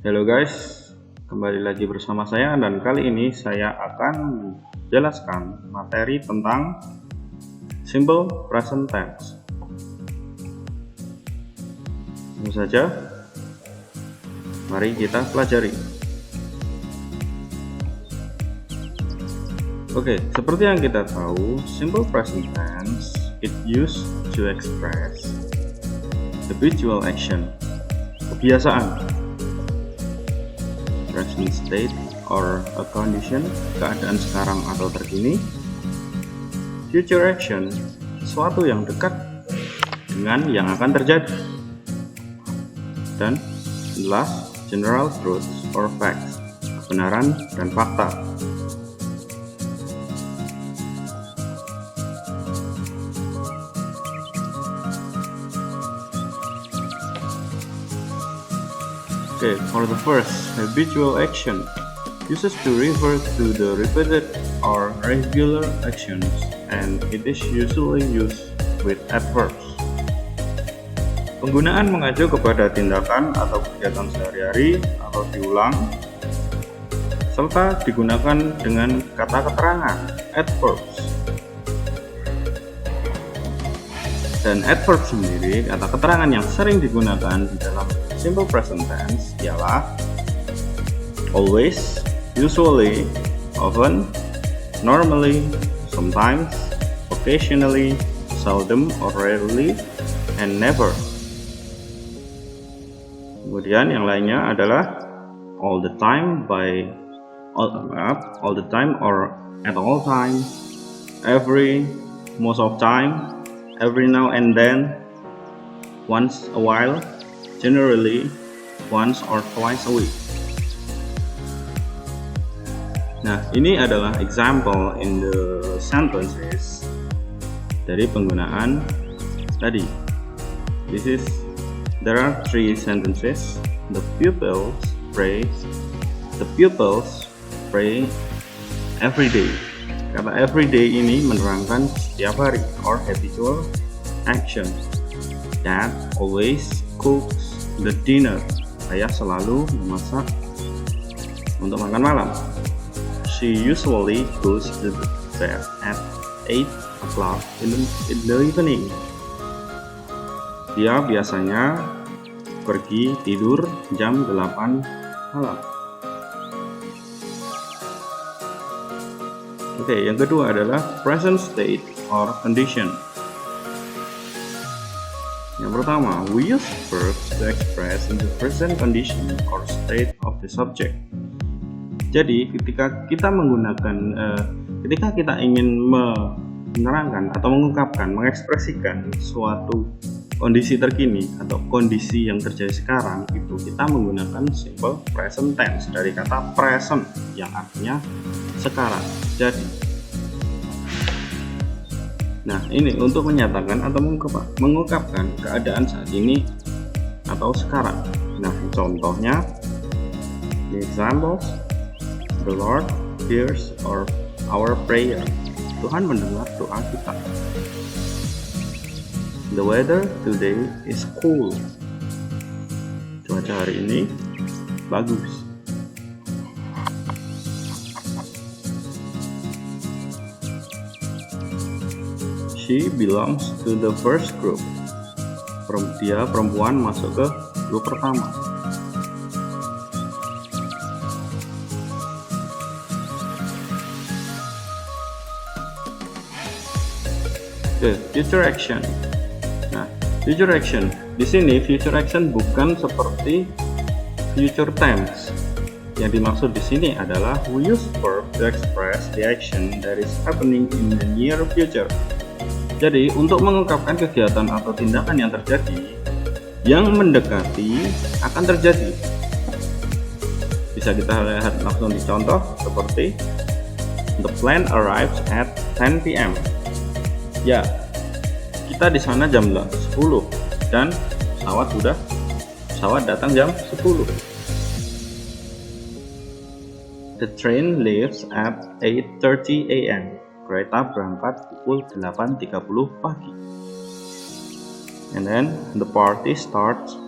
Halo guys, kembali lagi bersama saya dan kali ini saya akan menjelaskan materi tentang simple present tense. Tentu saja, mari kita pelajari. Oke, seperti yang kita tahu, simple present tense it used to express habitual action, kebiasaan, present state or a condition, keadaan sekarang atau terkini, future action, sesuatu yang dekat dengan yang akan terjadi, dan last, general truths or facts, kebenaran dan fakta. Okay, for the first, habitual action uses to refer to the repeated or regular actions, and it is usually used with adverbs. Penggunaan mengacu kepada tindakan atau kegiatan sehari-hari atau diulang, serta digunakan dengan kata keterangan, adverbs. Dan adverb sendiri, kata keterangan yang sering digunakan di dalam simple present tense ialah always, usually, often, normally, sometimes, occasionally, seldom or rarely, and never. Kemudian yang lainnya adalah all the time all the time or at all time, every, most of time, every now and then, once a while, generally, once or twice a week. Nah, ini adalah example in the sentences dari penggunaan tadi. There are three sentences. The pupils pray every day. Kata everyday ini menerangkan setiap hari or habitual action. Dad always cooks the dinner. Ayah selalu memasak untuk makan malam. She usually goes to bed at 8 o'clock in the evening. Dia biasanya pergi tidur jam 8 malam. Oke, yang kedua adalah present state or condition. Yang pertama, we use verbs to express in the present condition or state of the subject. Jadi, ketika kita ingin menerangkan atau mengungkapkan, mengekspresikan suatu kondisi terkini atau kondisi yang terjadi sekarang, itu kita menggunakan simple present tense dari kata present yang artinya sekarang. Jadi, nah ini untuk menyatakan atau mengungkapkan keadaan saat ini atau sekarang. Nah, contohnya, the examples, the Lord hears our prayer. Tuhan mendengar doa kita. The weather today is cool. Cuaca hari ini bagus. She belongs to the first group. Dia perempuan masuk ke grup pertama. The future action. Nah, future action. Di sini future action bukan seperti future tense. Yang dimaksud di sini adalah we use verb to express the action that is happening in the near future. Jadi, untuk mengungkapkan kegiatan atau tindakan yang terjadi, yang mendekati akan terjadi. Bisa kita lihat langsung di contoh seperti the plane arrives at 10 p.m. Ya, kita di sana jam 10 dan pesawat datang jam 10. The train leaves at 8:30 a.m. Kereta berangkat pukul 8.30 pagi. And then the party starts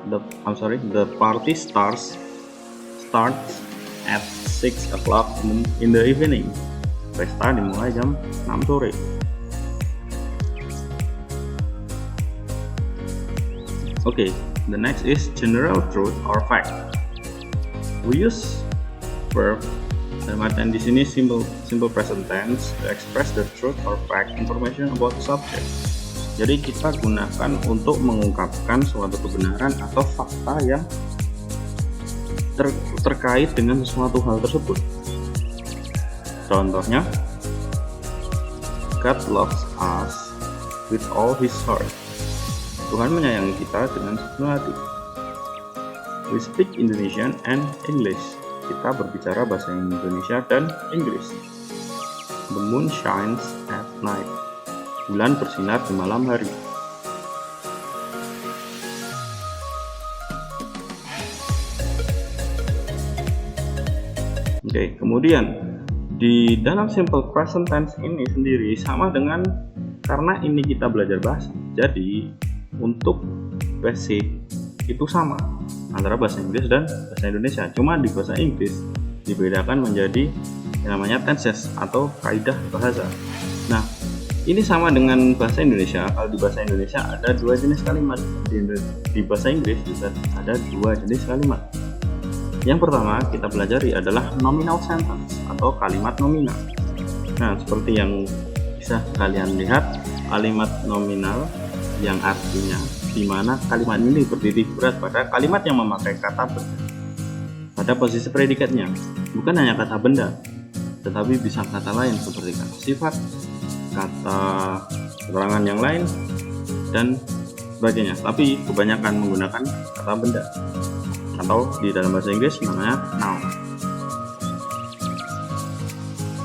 the party starts at 6 o'clock in the evening. Pesta dimulai jam 6 sore. Okay, the next is general truth or fact. We use verb dalam artian di sini simple present tense to express the truth or fact information about the subject. Jadi kita gunakan untuk mengungkapkan suatu kebenaran atau fakta yang terkait dengan suatu hal tersebut. Contohnya, God loves us with all his heart. Tuhan menyayangi kita dengan sepenuh hati. We speak Indonesian and English. Kita berbicara bahasa Indonesia dan Inggris. The moon shines at night. Bulan bersinar di malam hari. Oke, kemudian di dalam simple present tense ini sendiri sama dengan karena ini kita belajar bahasa. Jadi untuk basic itu sama antara bahasa Inggris dan bahasa Indonesia. Cuma di bahasa Inggris dibedakan menjadi yang namanya tenses atau kaidah bahasa. Nah, ini sama dengan bahasa Indonesia. Kalau di bahasa Indonesia ada dua jenis kalimat. Di bahasa Inggris juga ada dua jenis kalimat. Yang pertama kita pelajari adalah nominal sentence atau kalimat nominal. Nah, seperti yang bisa kalian lihat, kalimat nominal yang artinya di mana kalimat ini berdiri berat pada kalimat yang memakai kata benda pada posisi predikatnya, bukan hanya kata benda, tetapi bisa kata lain seperti kata sifat, kata keterangan yang lain, dan sebagainya. Tapi kebanyakan menggunakan kata benda atau di dalam bahasa Inggris namanya noun.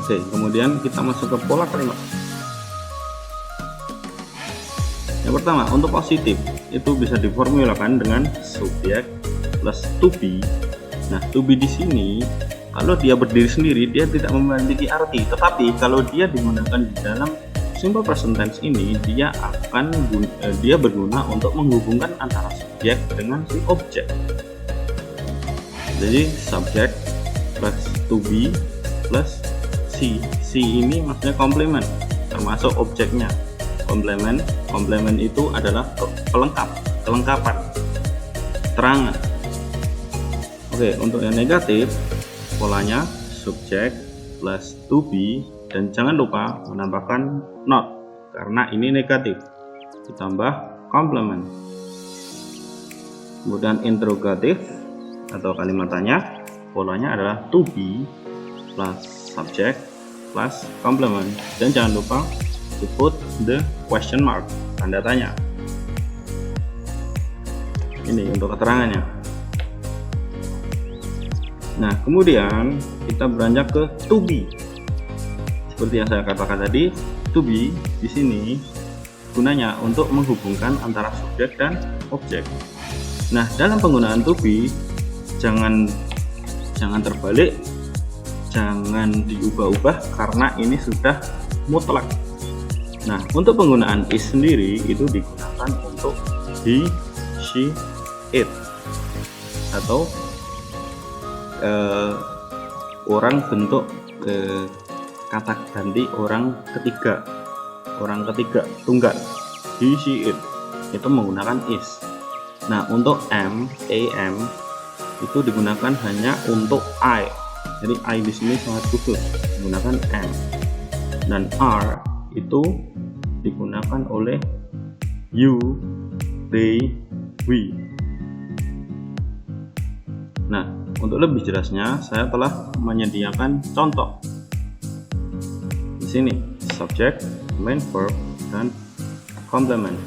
Oke, kemudian kita masuk ke pola kalimat. Yang pertama, untuk positif itu bisa diformulakan dengan subjek plus to be. Nah, to be di sini kalau dia berdiri sendiri dia tidak memiliki arti, tetapi kalau dia digunakan di dalam simple present tense ini dia berguna untuk menghubungkan antara subjek dengan si objek. Jadi subjek plus to be plus si ini maksudnya komplement termasuk objeknya. Komplement itu adalah kelengkapan, keterangan. Oke, untuk yang negatif polanya subjek plus to be dan jangan lupa menambahkan not karena ini negatif ditambah komplement. Kemudian interrogatif atau kalimat tanya polanya adalah to be plus subject plus komplement dan jangan lupa to put the question mark, tanda tanya. Ini untuk keterangannya. Nah, kemudian kita beranjak ke to be. Seperti yang saya katakan tadi, to be di sini gunanya untuk menghubungkan antara subjek dan objek. Nah, dalam penggunaan to be jangan terbalik, jangan diubah-ubah karena ini sudah mutlak. Nah, untuk penggunaan is sendiri itu digunakan untuk he, she, it atau orang bentuk kata ganti orang ketiga tunggal, he, she, it itu menggunakan is. Nah, untuk am itu digunakan hanya untuk I. Jadi I di sini sangat khusus menggunakan am. Dan are itu digunakan oleh you, they, we. Nah, untuk lebih jelasnya saya telah menyediakan contoh di sini, subject, main verb, dan complement.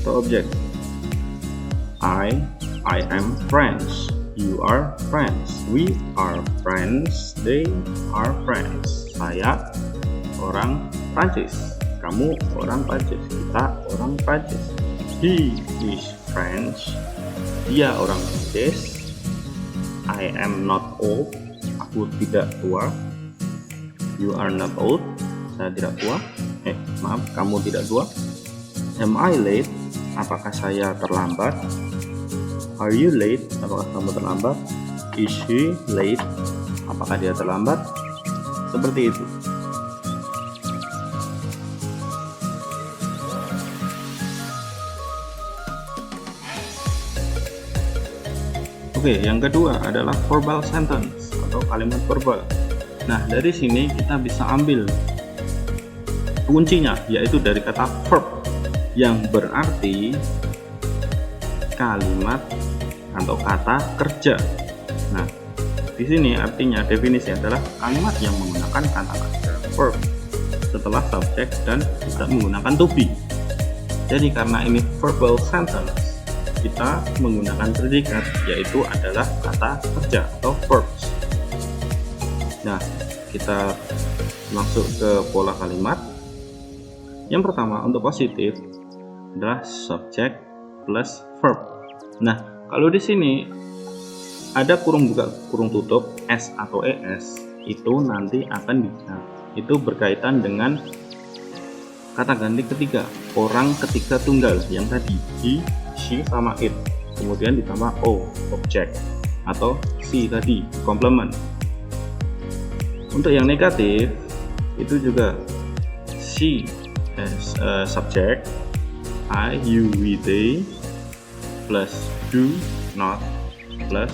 Untuk objek, I am friends, you are friends, we are friends, they are friends. Saya orang Prancis, kamu orang Prancis, kita orang Prancis. He is French, dia orang Prancis. I am not old, aku tidak tua. You are not old, saya tidak tua. Maaf, kamu tidak tua. Am I late, apakah saya terlambat? Are you late? Apakah kamu terlambat? Is she late? Apakah dia terlambat? Seperti itu. Oke, yang kedua adalah verbal sentence atau kalimat verbal. Nah, dari sini kita bisa ambil kuncinya, yaitu dari kata verb yang berarti kalimat atau kata kerja. Nah, di sini artinya definisi adalah kalimat yang menggunakan kata kerja verb setelah subjek dan tidak menggunakan to be. Jadi karena ini verbal sentence, kita menggunakan predikat, yaitu adalah kata kerja atau verbs. Nah, kita masuk ke pola kalimat. Yang pertama, untuk positif adalah subject plus verb. Nah, kalau di sini ada kurung buka kurung tutup s atau es, itu nanti akan bisa, itu berkaitan dengan kata ganti ketiga, orang ketiga tunggal yang tadi, he, she sama it, kemudian ditambah o, object, atau si tadi, complement. Untuk yang negatif itu juga she as subject, I, you, we, they plus do, not plus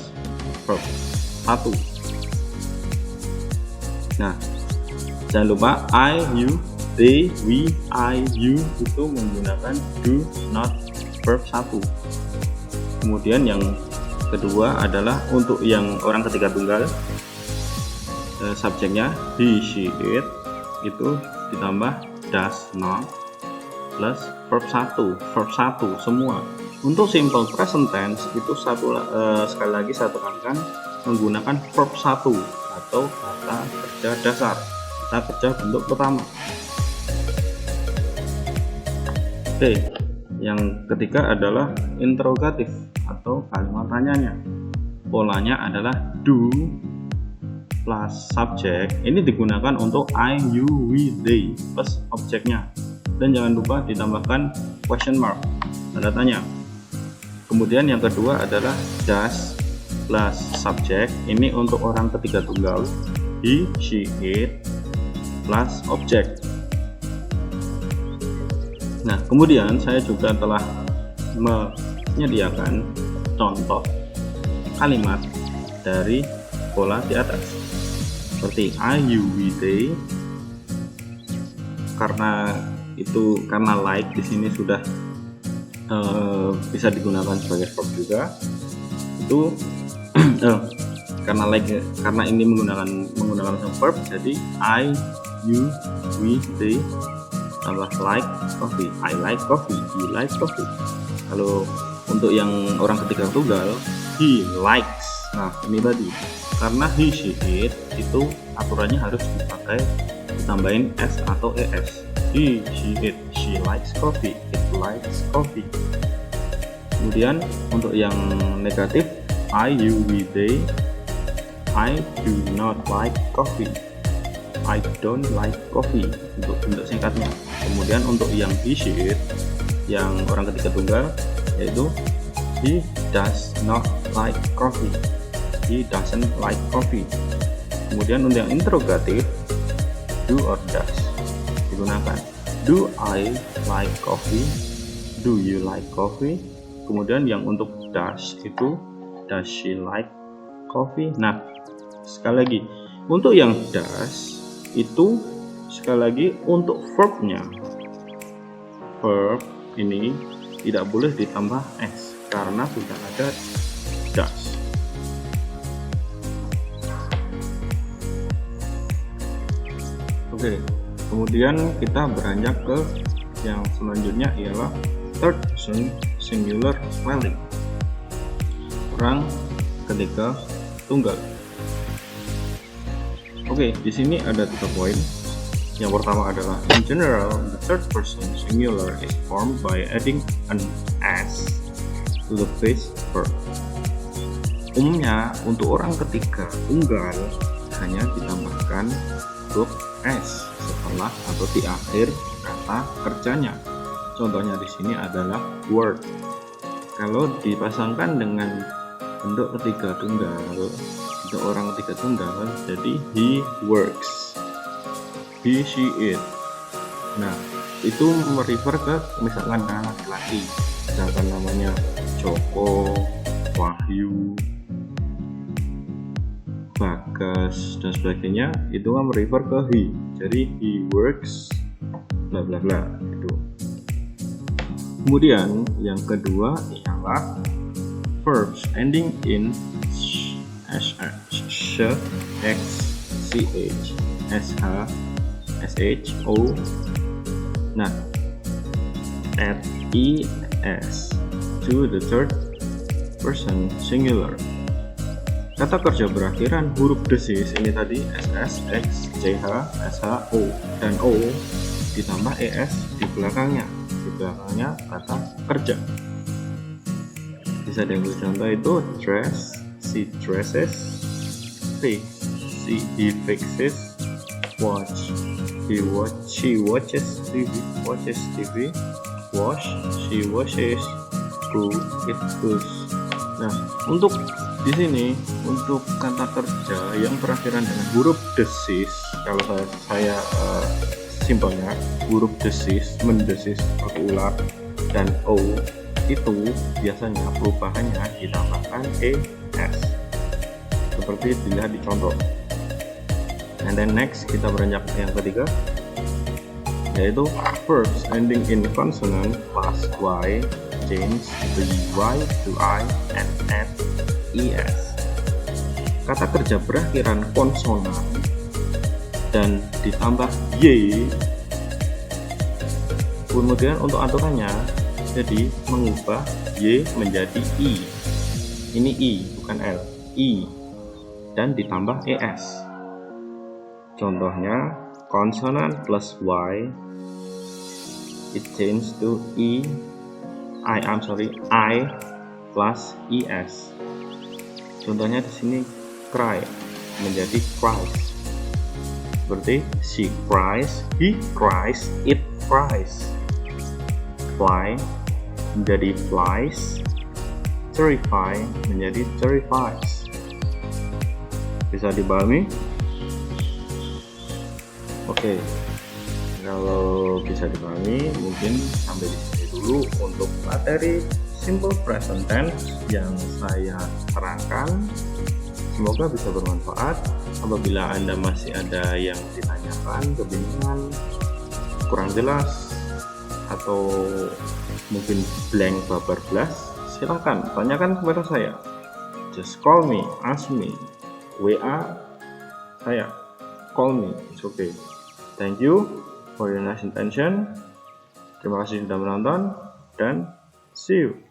verb 1. Nah, jangan lupa I, you, they, we, I, you itu menggunakan do, not, verb 1. Kemudian yang kedua adalah untuk yang orang ketiga tunggal, subjeknya he, she, it itu ditambah does not plus verb 1 semua. Untuk simple present tense itu sekali lagi saya tekankan menggunakan verb 1 atau kata kerja dasar, kata kerja bentuk pertama. Oke, yang ketiga adalah interrogatif atau kalimat tanyanya. Polanya adalah do plus subject. Ini digunakan untuk I, you, we, they plus objeknya. Dan jangan lupa ditambahkan question mark, tanda tanya. Kemudian yang kedua adalah does plus subject. Ini untuk orang ketiga tunggal, he, she, it plus object. Nah, kemudian saya juga telah menyediakan contoh kalimat dari pola di atas, seperti I, you, we, they. Karena like di sini sudah bisa digunakan sebagai verb juga. Itu karena ini menggunakan verb, jadi I, you, we, they tambah like coffee, I like coffee, he like coffee. Kalau untuk yang orang ketiga tunggal, he likes. Nah, ini tadi karena he, she, it itu aturannya harus dipakai ditambahin s atau es. He, she, it, she likes coffee, it likes coffee. Kemudian untuk yang negatif, I, you, we, they, I do not like coffee, I don't like coffee untuk bentuk singkatnya. Kemudian untuk yang he, she, it, yang orang ketiga tunggal, yaitu he does not like coffee, he doesn't like coffee. Kemudian untuk yang interrogatif, do or does digunakan. Do I like coffee, do you like coffee. Kemudian yang untuk does itu does she like coffee. Nah, sekali lagi untuk yang does itu sekali lagi untuk verbnya, verb ini tidak boleh ditambah s karena sudah ada does. Oke, kemudian kita beranjak ke yang selanjutnya ialah third person singular spelling, orang ketiga tunggal. Oke, di sini ada 3 poin. Yang pertama adalah in general the third person singular is formed by adding an s to the base verb. Umumnya untuk orang ketiga tunggal hanya ditambahkan huruf s setelah atau di akhir kata kerjanya. Contohnya di sini adalah work. Kalau dipasangkan dengan bentuk ketiga tunggal, bentuk orang ketiga tunggal, jadi he works, he, she, it. Nah, itu merefer ke misalkan laki-laki, misalkan namanya Joko, Wahyu, Bagas, dan sebagainya, itu kan merefer ke he. Jadi he works bla bla bla gitu. Kemudian yang kedua ialah verbs ending in sh, sh, sh, x, ch, sh, o. Nah, add es to the third person singular. Kata kerja berakhiran huruf desis ini tadi ss, x, ch, sh, o, dan o ditambah es di belakangnya kata kerja. Bisa diambil contoh itu dress, she dresses, fix, he fixes, watch, she watches TV, wash, she washes, go, it goes. Nah, untuk di sini untuk kata kerja yang berakhiran dengan huruf desis, kalau saya simpelnya huruf desis, mendesis seperti ular, dan o itu biasanya perubahannya ditambahkan es seperti dilihat di contoh. And then next kita beranjak yang ketiga, yaitu verbs ending in consonant plus y change the y to I and add es. Kata kerja berakhiran konsonan dan ditambah y, kemudian untuk aturannya jadi mengubah y menjadi i. Ini i bukan l, i, dan ditambah es. Contohnya consonant plus y, it change to I plus es. Contohnya di sini cry menjadi cries. Seperti she cries, he cries, it cries. Fly menjadi flies, terrify menjadi terrifies. Bisa dipahami? Oke, kalau bisa dipahami mungkin sampai di sini dulu untuk materi simple present tense yang saya terangkan. Semoga bisa bermanfaat. Apabila Anda masih ada yang ditanyakan, kebingungan, kurang jelas, atau mungkin blank babar belas, silahkan tanyakan kepada saya. Just call me, ask me, WA saya, call me, it's okay. Thank you for your nice attention. Terima kasih sudah menonton dan see you.